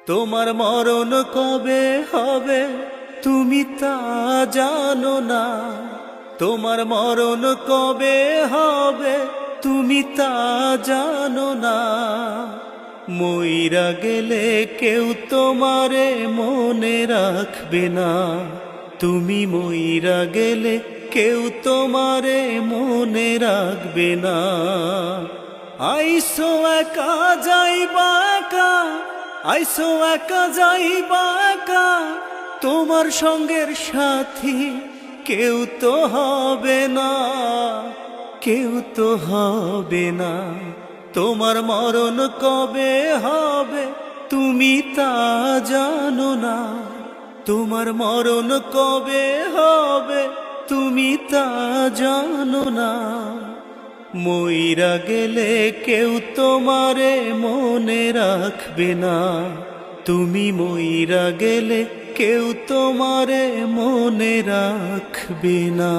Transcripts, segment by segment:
তোমার মরণ কবে হবে তুমি তা জানো না। তোমার মরণ কবে হবে তুমি তা জানো না। মইরা গেলে কেউ তোমারে মনে রাখবে না। তুমি মইরা গেলে কেউ তোমারে মনে রাখবে না। আইসো একা যাইবা একা, আইসো একা যাইবা একা, তোমার সঙ্গের সাথী কেউ তো হবে না, কেউ তো হবে না। তোমার মরণ কবে হবে তুমি তা জানো না। তোমার মরণ কবে হবে তুমি তা জানো না। মইরা গেলে কেউ তোমারে মনে রাখবে না। তুমি মইরা গেলে কেউ তোমারে মনে রাখবে না।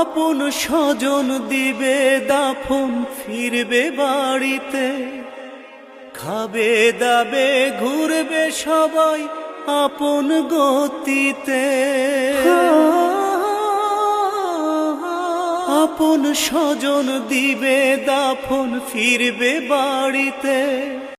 আপন স্বজন দিবে দাফন, ফিরবে বাড়িতে, খাবে দাবে ঘুরবে সবাই আপন গতিতে। আপন স্বজন দিবে দাফন, ফিরবে বাড়িতে।